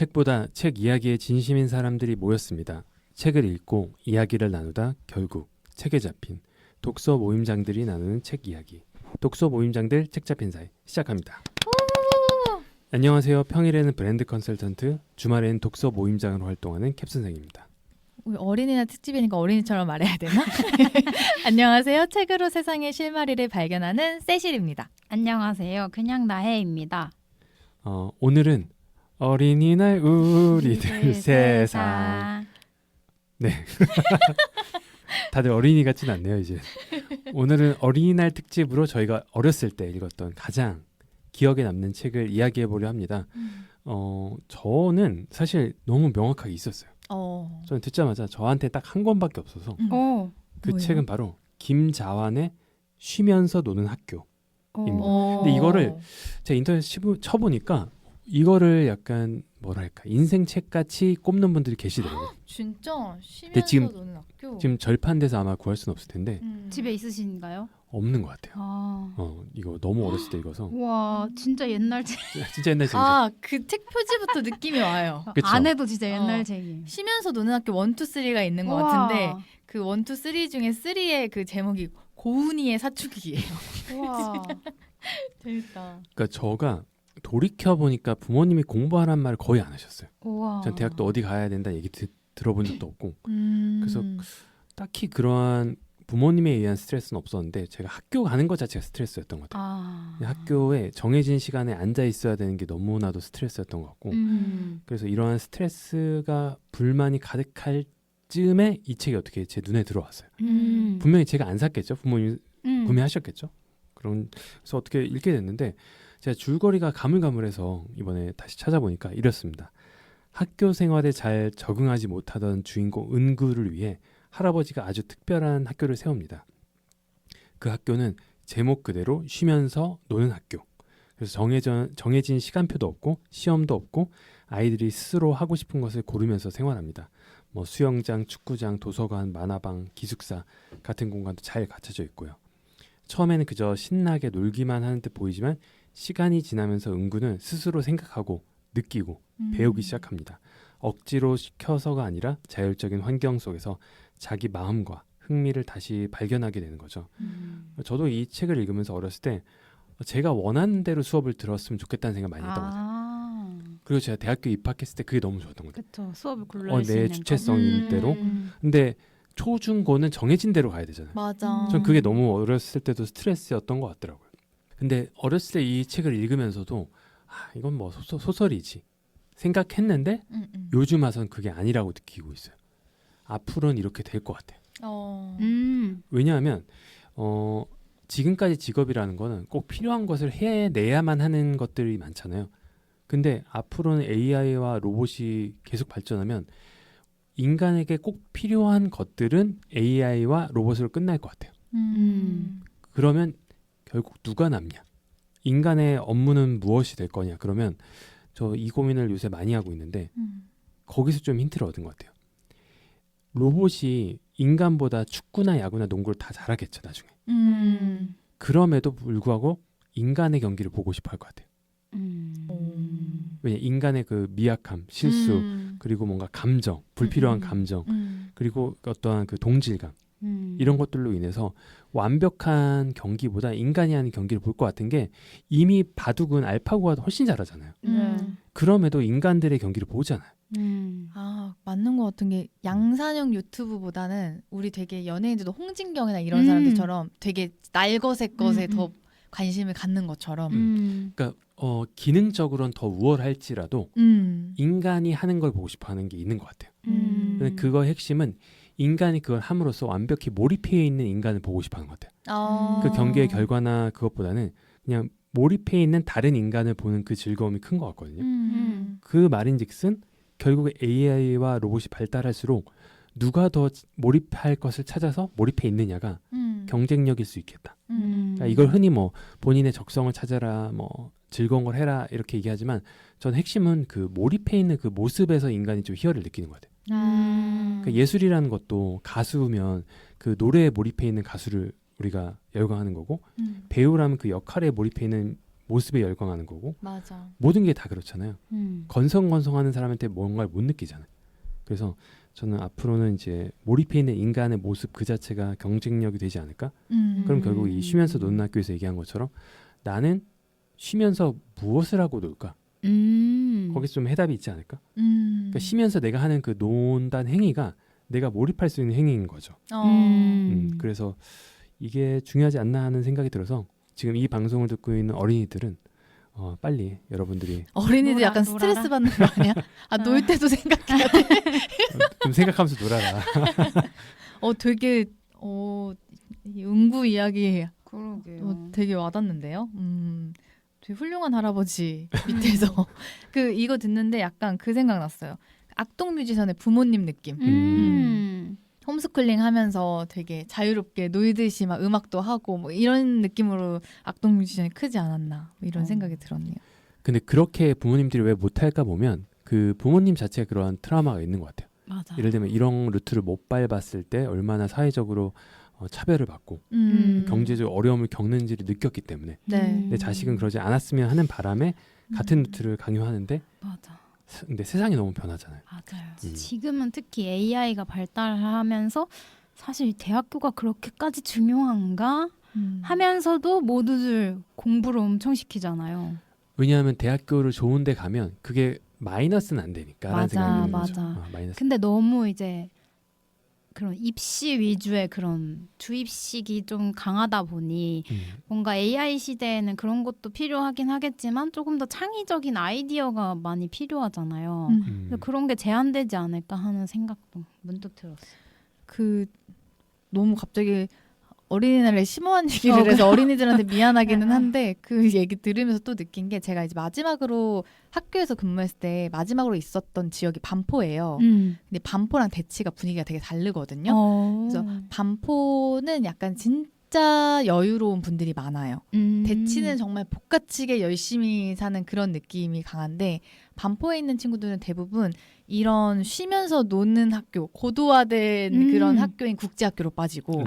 책보다 책 이야기에 진심인 사람들이 모였습니다. 책을 읽고 이야기를 나누다 결국 책에 잡힌 독서 모임장들이 나누는 책 이야기. 독서 모임장들 책 잡힌 사이 시작합니다. 안녕하세요. 평일에는 브랜드 컨설턴트, 주말에는 독서 모임장으로 활동하는 캡슨생입니다. 우리 어린이날 특집이니까 어린이처럼 말해야 되나? 안녕하세요. 책으로 세상의 실마리를 발견하는 세실입니다. 안녕하세요. 그냥 나혜입니다. 오늘은 어린이날 우리들 세상. 네. 다들 어린이 같진 않네요, 이제. 오늘은 어린이날 특집으로 저희가 어렸을 때 읽었던 가장 기억에 남는 책을 이야기해 보려 합니다. 저는 사실 너무 명확하게 있었어요. 저는 듣자마자 저한테 딱 한 권밖에 없어서 그 뭐예요? 책은 바로 김자완의 쉬면서 노는 학교입니다. 근데 이거를 제가 인터넷 쳐보니까 이거를 약간 뭐랄까 인생책 같이 꼽는 분들이 계시더라고요. 진짜? 근데 쉬면서 노는 학교? 지금 절판돼서 아마 구할 수는 없을 텐데 집에 있으신가요? 없는 것 같아요. 아, 이거 너무 어렸을 때 읽어서 와 진짜 옛날 책. 진짜 옛날 책이죠. 그 책 표지부터 느낌이 와요. 그쵸? 안에도 진짜 옛날 책이. 쉬면서 노는 학교 1, 2, 3가 있는 것 같은데 그 1, 2, 3 중에 3의 그 제목이 고은이의 사춘기예요. 와. 재밌다. 그러니까 저가 돌이켜 보니까 부모님이 공부하란 말을 거의 안 하셨어요. 와. 전 대학도 어디 가야 된다 얘기 들어본 적도 없고 그래서 음. 딱히 그러한 부모님에 의한 스트레스는 없었는데 제가 학교 가는 것 자체가 스트레스였던 것 같아요. 학교에 정해진 시간에 앉아 있어야 되는 게 너무나도 스트레스였던 것 같고 그래서 이러한 스트레스가 불만이 가득할 즈음에 이 책이 어떻게 제 눈에 들어왔어요. 분명히 제가 안 샀겠죠. 부모님이 구매하셨겠죠. 그래서 어떻게 읽게 됐는데 제가 줄거리가 가물가물해서 이번에 다시 찾아보니까 이렇습니다. 학교 생활에 잘 적응하지 못하던 주인공 은구를 위해 할아버지가 아주 특별한 학교를 세웁니다. 그 학교는 제목 그대로 쉬면서 노는 학교. 그래서 정해진 시간표도 없고 시험도 없고 아이들이 스스로 하고 싶은 것을 고르면서 생활합니다. 뭐 수영장, 축구장, 도서관, 만화방, 기숙사 같은 공간도 잘 갖춰져 있고요. 처음에는 그저 신나게 놀기만 하는 듯 보이지만 시간이 지나면서 은구는 스스로 생각하고 느끼고 배우기 시작합니다. 억지로 시켜서가 아니라 자율적인 환경 속에서 자기 마음과 흥미를 다시 발견하게 되는 거죠. 저도 이 책을 읽으면서 어렸을 때 제가 원하는 대로 수업을 들었으면 좋겠다는 생각 많이 했던 것 같아요. 그리고 제가 대학교 입학했을 때 그게 너무 좋았던 것 같아요. 그렇죠. 수업을 골라낼 수 내 있는 주체성인 대로. 근데 초, 중, 고는 정해진 대로 가야 되잖아요. 맞아. 전 그게 너무 어렸을 때도 스트레스였던 것 같더라고요. 근데 어렸을 때 이 책을 읽으면서도 이건 뭐 소설이지 생각했는데 요즘 와서는 그게 아니라고 느끼고 있어요. 앞으로는 이렇게 될 것 같아요. 왜냐하면 지금까지 직업이라는 거는 꼭 필요한 것을 해내야만 하는 것들이 많잖아요. 근데 앞으로는 AI와 로봇이 계속 발전하면 인간에게 꼭 필요한 것들은 AI와 로봇으로 끝날 것 같아요. 그러면 결국 누가 남냐? 인간의 업무는 무엇이 될 거냐? 그러면 저 이 고민을 요새 많이 하고 있는데 거기서 좀 힌트를 얻은 것 같아요. 로봇이 인간보다 축구나 야구나 농구를 다 잘하겠죠, 나중에. 그럼에도 불구하고 인간의 경기를 보고 싶어 할 것 같아요. 왜냐, 인간의 그 미약함, 실수, 그리고 뭔가 감정, 불필요한 감정, 그리고 어떠한 그 동질감 이런 것들로 인해서 완벽한 경기보다 인간이 하는 경기를 볼 것 같은 게 이미 바둑은 알파고가 훨씬 잘하잖아요. 그럼에도 인간들의 경기를 보잖아요. 맞는 것 같은 게 양산형 유튜브보다는 우리 되게 연예인들도 홍진경이나 이런 사람들처럼 되게 날것의 것에 더 관심을 갖는 것처럼 그러니까 기능적으로는 더 우월할지라도 인간이 하는 걸 보고 싶어하는 게 있는 것 같아요. 근데 그거의 핵심은 인간이 그걸 함으로써 완벽히 몰입해 있는 인간을 보고 싶어하는 것 같아요. 그 경기의 결과나 그것보다는 그냥 몰입해 있는 다른 인간을 보는 그 즐거움이 큰 것 같거든요. 그 말인즉슨 결국에 AI와 로봇이 발달할수록 누가 더 몰입할 것을 찾아서 몰입해 있느냐가 경쟁력일 수 있겠다. 그러니까 이걸 흔히 뭐 본인의 적성을 찾아라, 뭐 즐거운 걸 해라 이렇게 얘기하지만 전 핵심은 그 몰입해 있는 그 모습에서 인간이 좀 희열을 느끼는 것 같아요. 그러니까 예술이라는 것도 가수면 그 노래에 몰입해 있는 가수를 우리가 열광하는 거고 배우라면 그 역할에 몰입해 있는 모습에 열광하는 거고 맞아. 모든 게 다 그렇잖아요. 건성건성하는 사람한테 뭔가를 못 느끼잖아요. 그래서 저는 앞으로는 이제 몰입해 있는 인간의 모습 그 자체가 경쟁력이 되지 않을까? 그럼 결국 이 쉬면서 노는 학교에서 얘기한 것처럼 나는 쉬면서 무엇을 하고 놀까? 거기서 좀 해답이 있지 않을까? 그러니까 쉬면서 내가 하는 그 논다는 행위가 내가 몰입할 수 있는 행위인 거죠. 그래서 이게 중요하지 않나 하는 생각이 들어서 지금 이 방송을 듣고 있는 어린이들은 빨리 여러분들이 어린이들 약간 놀아라. 스트레스 받는 거 아니야? 놀 때도 생각해야 돼. 좀 생각하면서 놀아라. 되게 이 응구 이야기 그러게요. 되게 와닿는데요. 되게 훌륭한 할아버지 밑에서 이거 듣는데 약간 그 생각 났어요. 악동 뮤지션의 부모님 느낌. 홈스쿨링 하면서 되게 자유롭게 놀듯이 막 음악도 하고 뭐 이런 느낌으로 악동 뮤지션이 크지 않았나 이런 생각이 들었네요. 근데 그렇게 부모님들이 왜 못할까 보면 그 부모님 자체가 그러한 트라우마가 있는 것 같아요. 맞아. 예를 들면 이런 루트를 못 밟았을 때 얼마나 사회적으로 차별을 받고 경제적 어려움을 겪는지를 느꼈기 때문에 네. 내 자식은 그러지 않았으면 하는 바람에 같은 루트를 강요하는데 맞아. 근데 세상이 너무 변하잖아요. 맞아요. 지금은 특히 AI가 발달하면서 사실 대학교가 그렇게까지 중요한가 하면서도 모두들 공부를 엄청 시키잖아요. 왜냐하면 대학교를 좋은 데 가면 그게 마이너스는 안 되니까 라는 생각이 드는 맞아. 거죠. 마이너스. 근데 너무 이제 그런 입시 위주의 그런 주입식이 좀 강하다 보니 뭔가 AI 시대에는 그런 것도 필요하긴 하겠지만 조금 더 창의적인 아이디어가 많이 필요하잖아요. 그래서 그런 게 제한되지 않을까 하는 생각도 문득 들었어요. 너무 갑자기 어린이날에 심오한 얘기를 해서 어린이들한테 미안하기는 한데 그 얘기 들으면서 또 느낀 게 제가 이제 마지막으로 학교에서 근무했을 때 마지막으로 있었던 지역이 반포예요. 근데 반포랑 대치가 분위기가 되게 다르거든요. 그래서 반포는 약간 진짜 여유로운 분들이 많아요. 대치는 정말 복가치게 열심히 사는 그런 느낌이 강한데 반포에 있는 친구들은 대부분 이런 쉬면서 노는 학교, 고도화된 그런 학교인 국제학교로 빠지고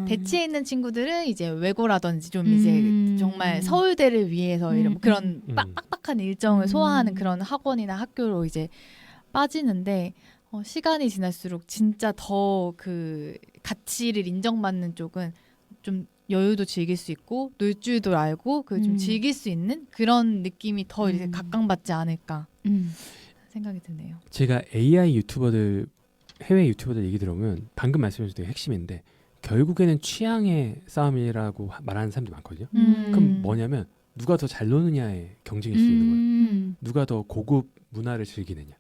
대치에 있는 친구들은 이제 외고라든지 좀 이제 정말 서울대를 위해서 이런 그런 빡빡한 일정을 소화하는 그런 학원이나 학교로 이제 빠지는데 시간이 지날수록 진짜 더 그 가치를 인정받는 쪽은 좀 여유도 즐길 수 있고 놀 줄도 알고 그 좀 즐길 수 있는 그런 느낌이 더 이제 각광받지 않을까 생각이 드네요. 제가 AI 유튜버들 해외 유튜버들 얘기 들어보면 방금 말씀해주신 되게 핵심인데 결국에는 취향의 싸움이라고 말하는 사람들이 많거든요. 그럼 뭐냐면 누가 더 잘 노느냐의 경쟁일 수 있는 거예요. 누가 더 고급 문화를 즐기느냐.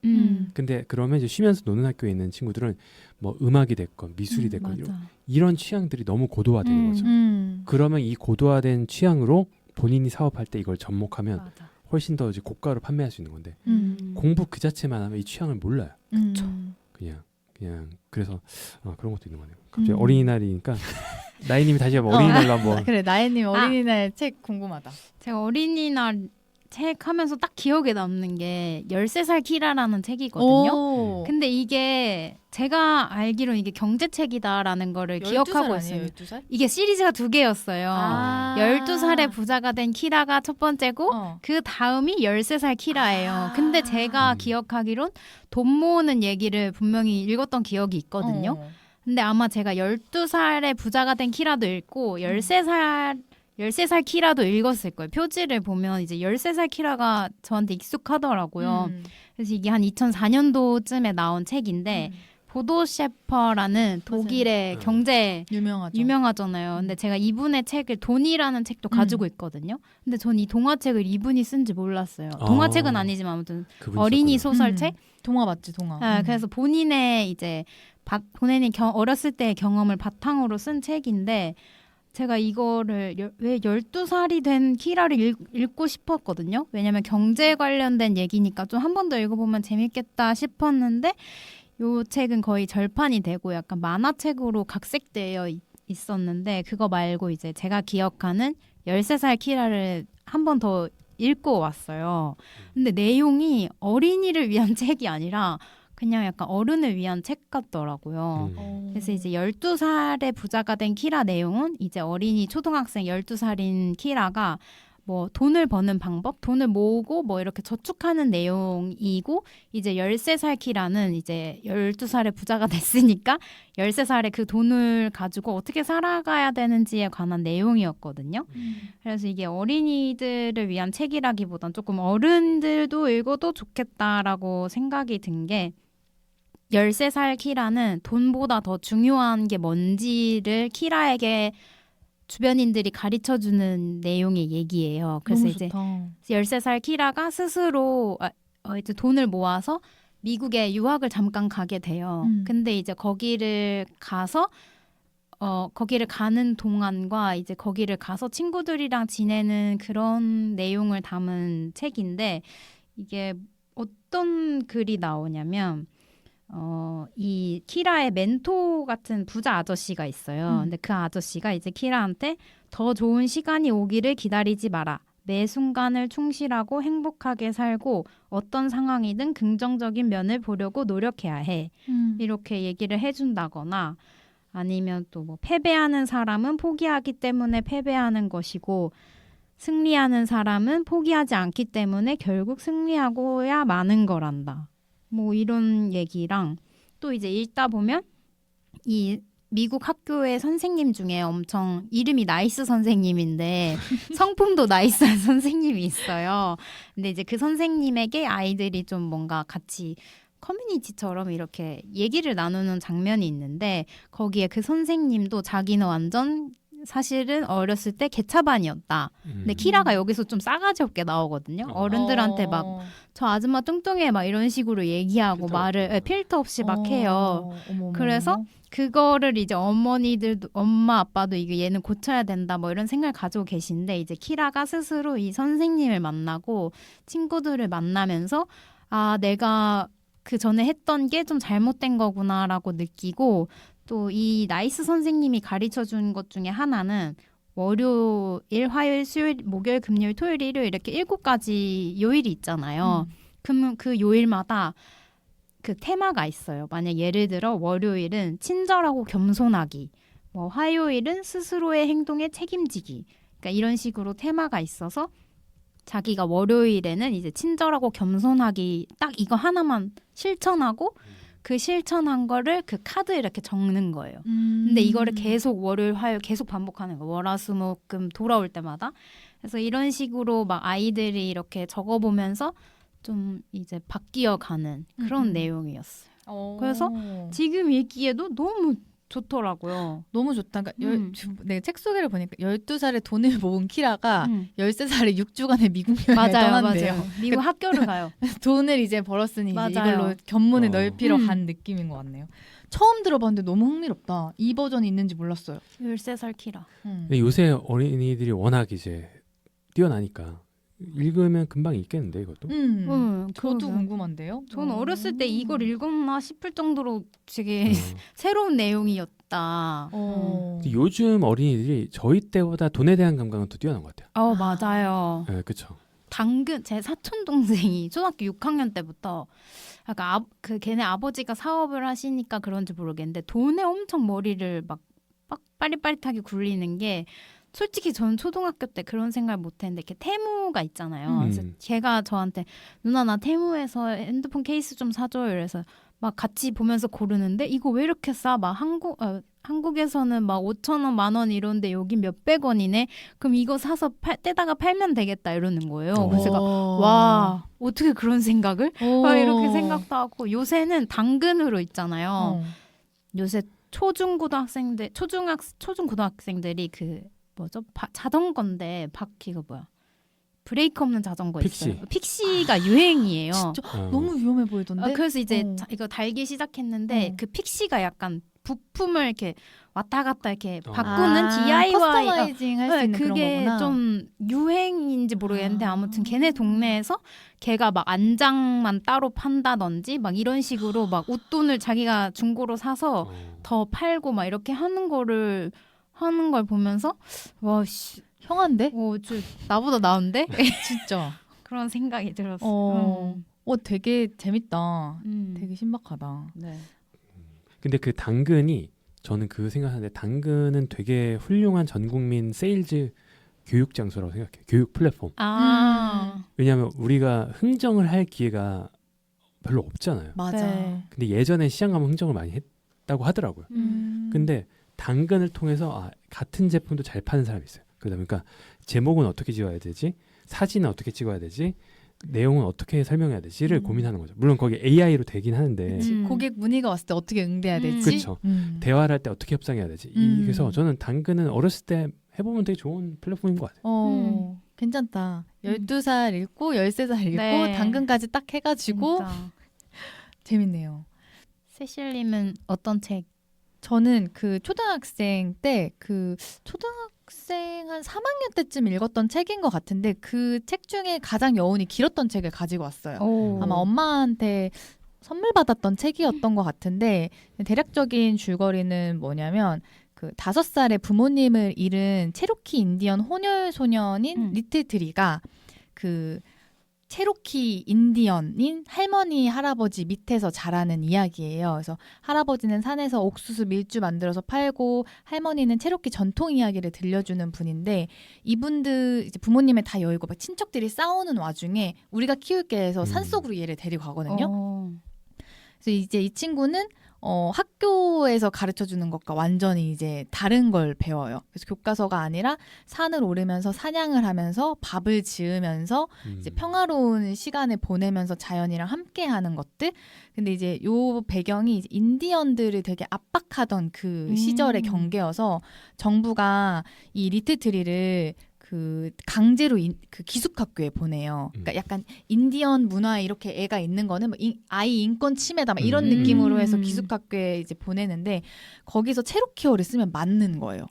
근데 그러면 이제 쉬면서 노는 학교에 있는 친구들은 뭐 음악이 됐건 미술이 됐건 이런 취향들이 너무 고도화되는 거죠. 그러면 이 고도화된 취향으로 본인이 사업할 때 이걸 접목하면 훨씬 더 이제 고가로 판매할 수 있는 건데 공부 그 자체만 하면 이 취향을 몰라요. 그냥 그래서 그런 것도 있는 거네요. 갑자기 어린이날이니까 나이님이 다시 한번 어린이날로 한번. 그래 나이님 어린이날 책 궁금하다. 제가 어린이날 책 하면서 딱 기억에 남는 게 13살 키라라는 책이거든요. 근데 이게 제가 알기로 이게 경제책이다라는 거를 기억하고 있어요. 12살? 이게 시리즈가 2개였어요. 12살의 부자가 된 키라가 첫 번째고 그 다음이 13살 키라예요. 근데 제가 기억하기론 돈 모으는 얘기를 분명히 읽었던 기억이 있거든요. 근데 아마 제가 12살의 부자가 된 키라도 읽고 13살 키라도 읽었을 거예요. 표지를 보면 이제 13살 키라가 저한테 익숙하더라고요. 그래서 이게 한 2004년도쯤에 나온 책인데 보도 셰퍼라는 독일의 경제 유명하잖아요. 근데 제가 이분의 책을 돈이라는 책도 가지고 있거든요. 근데 전 이 동화책을 이분이 쓴지 몰랐어요. 동화책은 아니지만 아무튼 어린이 소설책? 동화 맞지 동화. 그래서 본인의 이제 본인이 어렸을 때의 경험을 바탕으로 쓴 책인데 제가 이거를 왜 12살이 된 키라를 읽고 싶었거든요. 왜냐면 경제 관련된 얘기니까 좀 한 번 더 읽어보면 재밌겠다 싶었는데 요 책은 거의 절판이 되고 약간 만화책으로 각색되어 있었는데 그거 말고 이제 제가 기억하는 13살 키라를 한 번 더 읽고 왔어요. 근데 내용이 어린이를 위한 책이 아니라 그냥 약간 어른을 위한 책 같더라고요. 그래서 이제 12살의 부자가 된 키라 내용은 이제 어린이 초등학생 12살인 키라가 뭐 돈을 버는 방법, 돈을 모으고 뭐 이렇게 저축하는 내용이고 이제 13살 키라는 이제 12살에 부자가 됐으니까 13살에 그 돈을 가지고 어떻게 살아가야 되는지에 관한 내용이었거든요. 그래서 이게 어린이들을 위한 책이라기보단 조금 어른들도 읽어도 좋겠다라고 생각이 든 게 13살 키라는 돈보다 더 중요한 게 뭔지를 키라에게 주변인들이 가르쳐주는 내용의 얘기예요. 그래서 이제 13살 키라가 스스로 이제 돈을 모아서 미국에 유학을 잠깐 가게 돼요. 근데 이제 거기를 가서 거기를 가는 동안과 이제 거기를 가서 친구들이랑 지내는 그런 내용을 담은 책인데 이게 어떤 글이 나오냐면 이 키라의 멘토 같은 부자 아저씨가 있어요. 근데 그 아저씨가 이제 키라한테 더 좋은 시간이 오기를 기다리지 마라. 매 순간을 충실하고 행복하게 살고 어떤 상황이든 긍정적인 면을 보려고 노력해야 해. 이렇게 얘기를 해준다거나 아니면 또 뭐 패배하는 사람은 포기하기 때문에 패배하는 것이고 승리하는 사람은 포기하지 않기 때문에 결국 승리하고야 마는 거란다. 뭐 이런 얘기랑 또 이제 읽다 보면 이 미국 학교의 선생님 중에 엄청 이름이 나이스 선생님인데 성품도 나이스한 선생님이 있어요. 근데 이제 그 선생님에게 아이들이 좀 뭔가 같이 커뮤니티처럼 이렇게 얘기를 나누는 장면이 있는데 거기에 그 선생님도 자기는 완전 사실은 어렸을 때 개차반이었다. 근데 키라가 여기서 좀 싸가지 없게 나오거든요. 어른들한테 막 저 아줌마 뚱뚱해 막 이런 식으로 얘기하고 말을 필터 없이 막 해요. 그래서 그거를 이제 어머니들도 엄마 아빠도 이게 얘는 고쳐야 된다 뭐 이런 생각을 가지고 계신데 이제 키라가 스스로 이 선생님을 만나고 친구들을 만나면서 아 내가 그 전에 했던 게 좀 잘못된 거구나라고 느끼고 또 이 나이스 선생님이 가르쳐준 것 중에 하나는 월요일, 화요일, 수요일, 목요일, 금요일, 토요일, 일요일 이렇게 7가지 요일이 있잖아요. 그러면 그 요일마다 그 테마가 있어요. 만약 예를 들어 월요일은 친절하고 겸손하기, 뭐 화요일은 스스로의 행동에 책임지기. 그러니까 이런 식으로 테마가 있어서 자기가 월요일에는 이제 친절하고 겸손하기 딱 이거 하나만 실천하고 그 실천한 거를 그 카드에 이렇게 적는 거예요. 근데 이거를 계속 월요일, 화요일 계속 반복하는 거예요. 월화수목금 돌아올 때마다. 그래서 이런 식으로 막 아이들이 이렇게 적어보면서 좀 이제 바뀌어가는 그런 내용이었어요. 그래서 지금 읽기에도 너무 좋더라고요. 너무 좋다. 그러니까 네, 책 소개를 보니까 12살에 돈을 모은 키라가 13살에 6주간의 미국 여행을 떠난대요. 맞아요. 미국 학교를 가요. 돈을 이제 벌었으니 이제 맞아요. 이걸로 견문을 넓히러 간 느낌인 것 같네요. 처음 들어봤는데 너무 흥미롭다. 이 버전이 있는지 몰랐어요. 13살 키라. 요새 어린이들이 워낙 이제 뛰어나니까 읽으면 금방 읽겠는데 이것도. 저도 궁금한데요. 저는 어렸을 때 이걸 읽었나 싶을 정도로 되게 새로운 내용이었다. 요즘 어린이들이 저희 때보다 돈에 대한 감각은 더 뛰어난 것 같아요. 맞아요. 네, 그렇죠. 당근 제 사촌 동생이 초등학교 6학년 때부터 약간 그 걔네 아버지가 사업을 하시니까 그런지 모르겠는데 돈에 엄청 머리를 막 빠릿빠릿하게 굴리는 게 솔직히 저는 초등학교 때 그런 생각을 못했는데 이렇게 테무가 있잖아요. 그래서 걔가 저한테 누나 나 테무에서 핸드폰 케이스 좀 사줘요. 그래서 막 같이 보면서 고르는데 이거 왜 이렇게 싸? 막 한국에서는 막 5,000원, 10,000원 이런데 여기 몇백 원이네. 그럼 이거 사서 떼다가 팔면 되겠다 이러는 거예요. 그래서 제가 와 어떻게 그런 생각을? 막 이렇게 생각도 하고 요새는 당근으로 있잖아요. 요새 초중고등학생들이 그 뭐죠? 자전거인데 바퀴가 뭐야? 브레이크 없는 자전거 픽시. 있어요. 픽시가 유행이에요. 진짜 너무 위험해 보이던데. 그래서 이제 이거 달기 시작했는데 그 픽시가 약간 부품을 이렇게 왔다 갔다 이렇게 바꾸는 DIY 커스터마이징 할 수 있는 그런 그게 거구나. 좀 유행인지 모르겠는데 아무튼 걔네 동네에서 걔가 막 안장만 따로 판다든지 막 이런 식으로 막 웃돈을 자기가 중고로 사서 더 팔고 막 이렇게 하는 걸 보면서 와씨 형한데? 나보다 나은데? 진짜 그런 생각이 들었어요. 되게 재밌다. 되게 신박하다. 네. 근데 그 당근이 저는 그 생각하는데 당근은 되게 훌륭한 전국민 세일즈 교육 장소라고 생각해요. 교육 플랫폼. 왜냐하면 우리가 흥정을 할 기회가 별로 없잖아요. 맞아. 네. 근데 예전에 시장 가면 흥정을 많이 했다고 하더라고요. 근데 당근을 통해서 같은 제품도 잘 파는 사람이 있어요. 그러다 보니까 제목은 어떻게 지어야 되지? 사진은 어떻게 찍어야 되지? 내용은 어떻게 설명해야 되지를 고민하는 거죠. 물론 거기 AI로 되긴 하는데 고객 문의가 왔을 때 어떻게 응대해야 되지? 그렇죠. 대화를 할 때 어떻게 협상해야 되지? 그래서 저는 당근은 어렸을 때 해보면 되게 좋은 플랫폼인 것 같아요. 괜찮다. 12살 읽고 13살 읽고 네. 당근까지 딱 해가지고 진짜. 재밌네요. 세실님은 어떤 책? 저는 그 초등학생 때 초등학생 한 3학년 때쯤 읽었던 책인 것 같은데 그 책 중에 가장 여운이 길었던 책을 가지고 왔어요. 아마 엄마한테 선물 받았던 책이었던 것 같은데 대략적인 줄거리는 뭐냐면 그 5살의 부모님을 잃은 체로키 인디언 혼혈 소년인 리틀 트리가 그 체로키 인디언인 할머니 할아버지 밑에서 자라는 이야기예요. 그래서 할아버지는 산에서 옥수수 밀주 만들어서 팔고 할머니는 체로키 전통 이야기를 들려주는 분인데 이분들 이제 부모님을 다 여의고 막 친척들이 싸우는 와중에 우리가 키울게 해서 산속으로 얘를 데리고 가거든요. 그래서 이제 이 친구는 학교에서 가르쳐 주는 것과 완전히 이제 다른 걸 배워요. 그래서 교과서가 아니라 산을 오르면서 사냥을 하면서 밥을 지으면서 이제 평화로운 시간을 보내면서 자연이랑 함께 하는 것들. 근데 이제 요 배경이 이제 인디언들을 되게 압박하던 그 시절의 경계여서 정부가 이 리틀 트리를 그 강제로 그 기숙학교에 보내요. 그러니까 약간 인디언 문화에 이렇게 애가 있는 거는 뭐 아이 인권 침해다 막 이런 느낌으로 해서 기숙학교에 이제 보내는데 거기서 체로키어를 쓰면 맞는 거예요.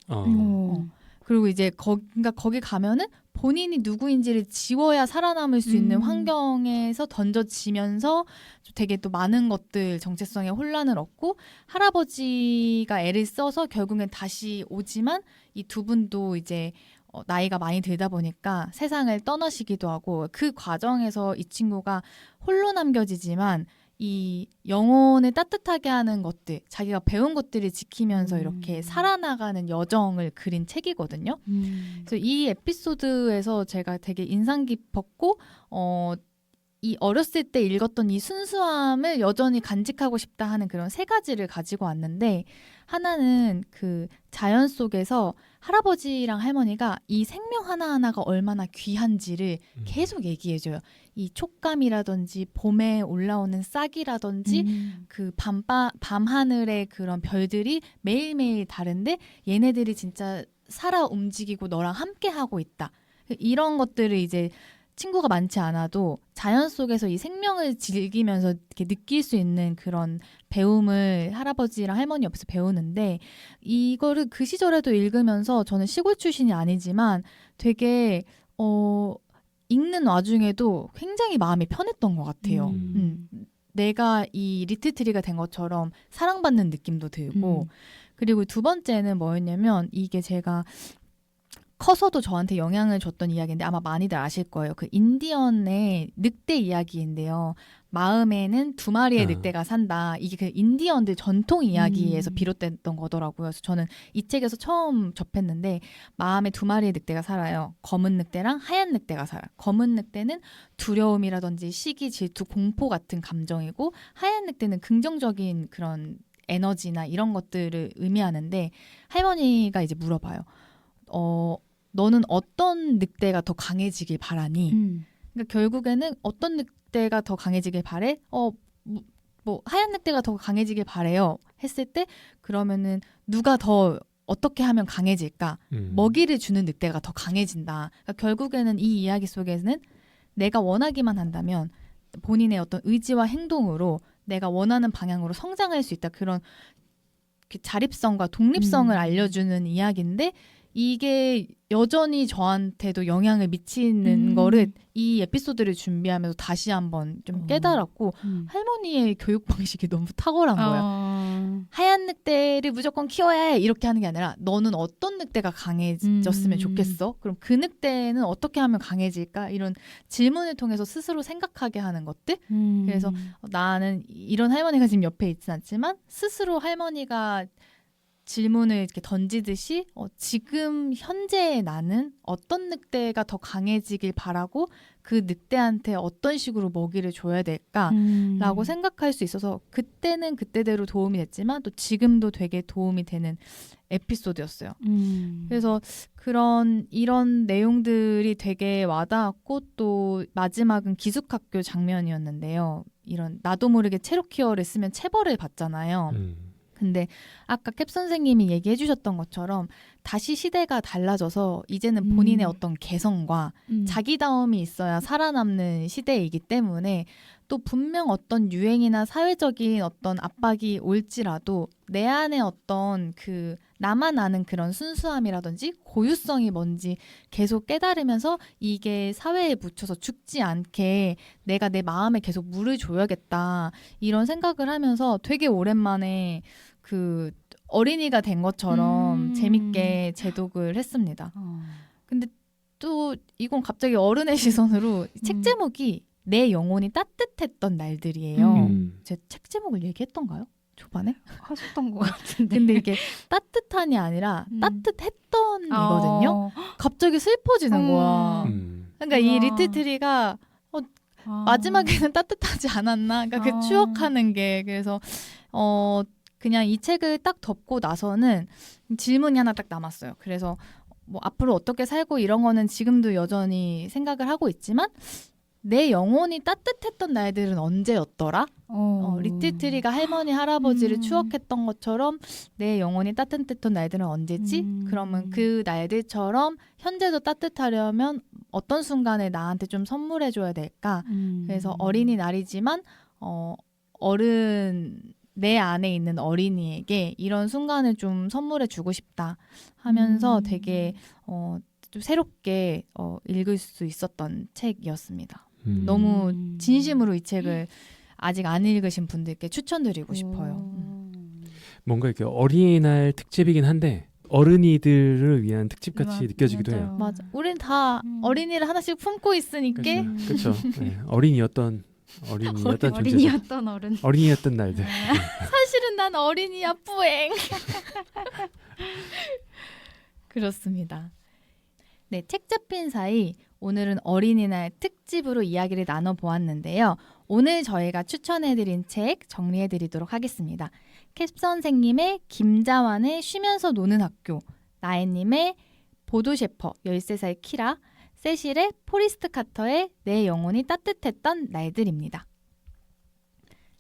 그리고 이제 거기 가면은 본인이 누구인지를 지워야 살아남을 수 있는 환경에서 던져지면서 되게 또 많은 것들 정체성에 혼란을 얻고 할아버지가 애를 써서 결국엔 다시 오지만 이 두 분도 이제 나이가 많이 들다 보니까 세상을 떠나시기도 하고 그 과정에서 이 친구가 홀로 남겨지지만 이 영혼을 따뜻하게 하는 것들, 자기가 배운 것들을 지키면서 이렇게 살아나가는 여정을 그린 책이거든요. 그래서 이 에피소드에서 제가 되게 인상 깊었고 이 어렸을 때 읽었던 이 순수함을 여전히 간직하고 싶다 하는 그런 3가지를 가지고 왔는데 하나는 그 자연 속에서 할아버지랑 할머니가 이 생명 하나하나가 얼마나 귀한지를 계속 얘기해줘요. 이 촉감이라든지 봄에 올라오는 싹이라든지 그 밤하늘의 그런 별들이 매일매일 다른데 얘네들이 진짜 살아 움직이고 너랑 함께 하고 있다. 이런 것들을 이제 친구가 많지 않아도 자연 속에서 이 생명을 즐기면서 이렇게 느낄 수 있는 그런 배움을 할아버지랑 할머니 옆에서 배우는데 이거를 그 시절에도 읽으면서 저는 시골 출신이 아니지만 되게 읽는 와중에도 굉장히 마음이 편했던 것 같아요. 내가 이 리틀 트리가 된 것처럼 사랑받는 느낌도 들고 그리고 2번째는 뭐였냐면 이게 제가 커서도 저한테 영향을 줬던 이야기인데 아마 많이들 아실 거예요. 그 인디언의 늑대 이야기인데요. 마음에는 2마리의 늑대가 산다. 이게 그 인디언들 전통 이야기에서 비롯됐던 거더라고요. 그래서 저는 이 책에서 처음 접했는데 마음에 2마리의 늑대가 살아요. 검은 늑대랑 하얀 늑대가 살아요. 검은 늑대는 두려움이라든지 시기, 질투, 공포 같은 감정이고 하얀 늑대는 긍정적인 그런 에너지나 이런 것들을 의미하는데 할머니가 이제 물어봐요. 너는 어떤 늑대가 더 강해지길 바라니? 그러니까 결국에는 어떤 늑대가 더 강해지길 바래? 뭐 하얀 늑대가 더 강해지길 바래요. 했을 때 그러면은 누가 더 어떻게 하면 강해질까? 먹이를 주는 늑대가 더 강해진다. 그러니까 결국에는 이 이야기 속에는 내가 원하기만 한다면 본인의 어떤 의지와 행동으로 내가 원하는 방향으로 성장할 수 있다. 그런 자립성과 독립성을 알려주는 이야기인데 이게 여전히 저한테도 영향을 미치는 거를 이 에피소드를 준비하면서 다시 한번 좀 깨달았고 할머니의 교육 방식이 너무 탁월한 거야. 하얀 늑대를 무조건 키워야 해 이렇게 하는 게 아니라 너는 어떤 늑대가 강해졌으면 좋겠어? 그럼 그 늑대는 어떻게 하면 강해질까? 이런 질문을 통해서 스스로 생각하게 하는 것들. 그래서 나는 이런 할머니가 지금 옆에 있진 않지만 스스로 할머니가 질문을 이렇게 던지듯이 지금 현재의 나는 어떤 늑대가 더 강해지길 바라고 그 늑대한테 어떤 식으로 먹이를 줘야 될까라고 생각할 수 있어서 그때는 그때대로 도움이 됐지만 또 지금도 되게 도움이 되는 에피소드였어요. 그래서 이런 내용들이 되게 와닿았고 또 마지막은 기숙학교 장면이었는데요. 이런 나도 모르게 체로키어를 쓰면 체벌을 받잖아요. 근데 아까 캡 선생님이 얘기해 주셨던 것처럼 다시 시대가 달라져서 이제는 본인의 어떤 개성과 자기다움이 있어야 살아남는 시대이기 때문에 또 분명 어떤 유행이나 사회적인 어떤 압박이 올지라도 내 안에 어떤 그 나만 아는 그런 순수함이라든지 고유성이 뭔지 계속 깨달으면서 이게 사회에 묻혀서 죽지 않게 내가 내 마음에 계속 물을 줘야겠다 이런 생각을 하면서 되게 오랜만에 그 어린이가 된 것처럼 재밌게 제독을 했습니다. 근데 또 이건 갑자기 어른의 시선으로 책 제목이 내 영혼이 따뜻했던 날들이에요. 제 책 제목을 얘기했던가요? 초반에? 하셨던 것 같은데. 근데 이게 따뜻한이 아니라 따뜻했던 이거든요. 갑자기 슬퍼지는 거야. 그러니까 이 리틀트리가 마지막에는 따뜻하지 않았나? 그러니까 그 추억하는 게 그래서 그냥 이 책을 딱 덮고 나서는 질문이 하나 딱 남았어요. 그래서 뭐 앞으로 어떻게 살고 이런 거는 지금도 여전히 생각을 하고 있지만 내 영혼이 따뜻했던 날들은 언제였더라? 리틀트리가 할머니 할아버지를 추억했던 것처럼 내 영혼이 따뜻했던 날들은 언제지? 그러면 그 날들처럼 현재도 따뜻하려면 어떤 순간에 나한테 좀 선물해줘야 될까? 그래서 어린이날이지만 내 안에 있는 어린이에게 이런 순간을 좀 선물해주고 싶다 하면서 되게 좀 새롭게 읽을 수 있었던 책이었습니다. 너무 진심으로 이 책을 아직 안 읽으신 분들께 추천드리고 싶어요. 뭔가 이렇게 어린이날 특집이긴 한데 어른이들을 위한 특집같이 느껴지기도 해요. 맞아. 우린 다 어린이를 하나씩 품고 있으니까. 그렇죠. 네. 어린이였던 존재죠. 어린이였던 날들. 사실은 난 어린이야 뿌앵. 그렇습니다. 네, 책 잡힌 사이 오늘은 어린이날 특집으로 이야기를 나눠보았는데요. 오늘 저희가 추천해드린 책 정리해드리도록 하겠습니다. 캡 선생님의 김자완의 쉬면서 노는 학교, 나혜님의 보도 셰퍼 13살 키라, 세실의 포리스트 카터의 내 영혼이 따뜻했던 날들입니다.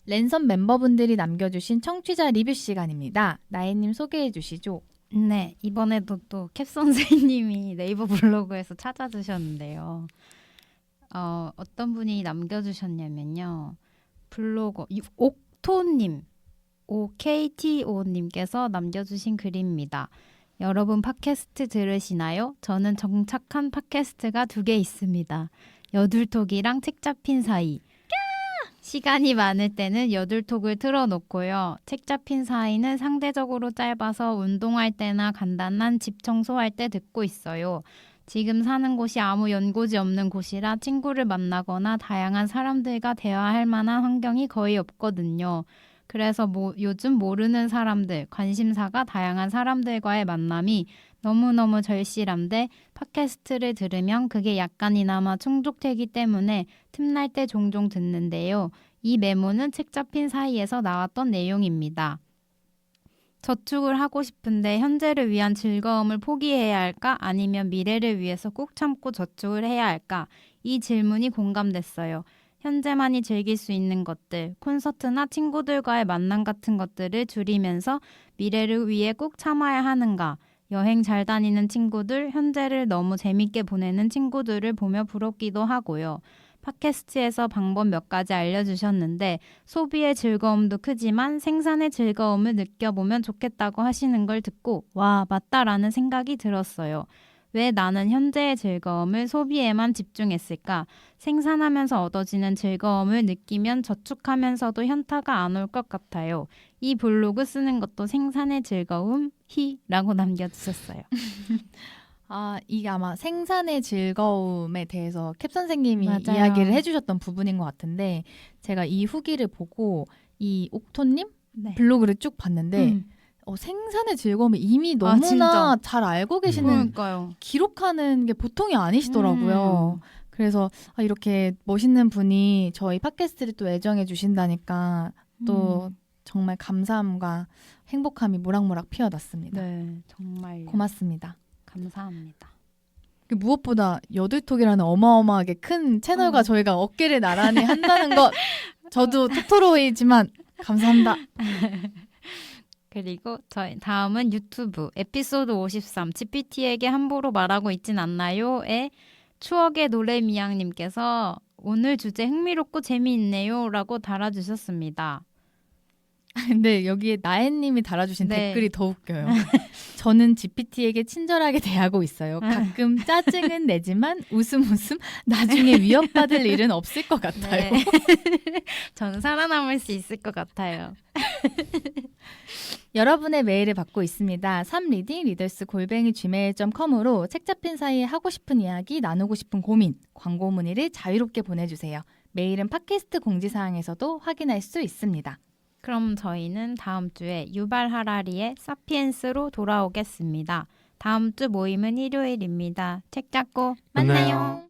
랜선 멤버분들이 남겨주신 청취자 리뷰 시간입니다. 나혜님 소개해 주시죠. 네, 이번에도 또 캡 선생님이 네이버 블로그에서 찾아주셨는데요. 어떤 분이 남겨주셨냐면요. 블로거 옥토님, OKTO님께서 남겨주신 글입니다. 여러분 팟캐스트 들으시나요? 저는 정착한 팟캐스트가 2개 있습니다. 여둘톡이랑 책 잡힌 사이. 시간이 많을 때는 여둘톡을 틀어놓고요. 책 잡힌 사이는 상대적으로 짧아서 운동할 때나 간단한 집 청소할 때 듣고 있어요. 지금 사는 곳이 아무 연고지 없는 곳이라 친구를 만나거나 다양한 사람들과 대화할 만한 환경이 거의 없거든요. 그래서 요즘 모르는 사람들, 관심사가 다양한 사람들과의 만남이 너무너무 절실한데 팟캐스트를 들으면 그게 약간이나마 충족되기 때문에 틈날 때 종종 듣는데요. 이 메모는 책 잡힌 사이에서 나왔던 내용입니다. 저축을 하고 싶은데 현재를 위한 즐거움을 포기해야 할까? 아니면 미래를 위해서 꾹 참고 저축을 해야 할까? 이 질문이 공감됐어요. 현재만이 즐길 수 있는 것들, 콘서트나 친구들과의 만남 같은 것들을 줄이면서 미래를 위해 꾹 참아야 하는가? 여행 잘 다니는 친구들, 현재를 너무 재밌게 보내는 친구들을 보며 부럽기도 하고요. 팟캐스트에서 방법 몇 가지 알려주셨는데 소비의 즐거움도 크지만 생산의 즐거움을 느껴보면 좋겠다고 하시는 걸 듣고 와, 맞다라는 생각이 들었어요. 왜 나는 현재의 즐거움을 소비에만 집중했을까? 생산하면서 얻어지는 즐거움을 느끼면 저축하면서도 현타가 안 올 것 같아요. 이 블로그 쓰는 것도 생산의 즐거움? 라고 남겨주셨어요. 이게 아마 생산의 즐거움에 대해서 캡 선생님이 맞아요. 이야기를 해주셨던 부분인 것 같은데 제가 이 후기를 보고 이 옥토님 블로그를 쭉 봤는데 생산의 즐거움을 이미 아, 너무나 진짜. 잘 알고 계시는 그러니까요. 기록하는 게 보통이 아니시더라고요. 그래서 이렇게 멋있는 분이 저희 팟캐스트를 또 애정해 주신다니까 또 정말 감사함과 행복함이 무락무락 피어났습니다. 네, 정말 고맙습니다. 감사합니다. 무엇보다 여들톡이라는 어마어마하게 큰 채널과 저희가 어깨를 나란히 한다는 것 저도 토토로이지만 감사합니다. 그리고 저희 다음은 유튜브 에피소드 53 GPT에게 함부로 말하고 있진 않나요?의 추억의 노래미양님께서 오늘 주제 흥미롭고 재미있네요 라고 달아주셨습니다. 근데 여기에 나혜님이 달아주신 네. 댓글이 더 웃겨요. 저는 GPT에게 친절하게 대하고 있어요. 가끔 짜증은 내지만 웃음 나중에 위협받을 일은 없을 것 같아요. 네. 저는 살아남을 수 있을 것 같아요. 여러분의 메일을 받고 있습니다. 3리딩 리더스@gmail.com으로 책 잡힌 사이에 하고 싶은 이야기, 나누고 싶은 고민, 광고 문의를 자유롭게 보내주세요. 메일은 팟캐스트 공지사항에서도 확인할 수 있습니다. 그럼 저희는 다음 주에 유발 하라리의 사피엔스로 돌아오겠습니다. 다음 주 모임은 일요일입니다. 책 잡고 만나요. 만나요.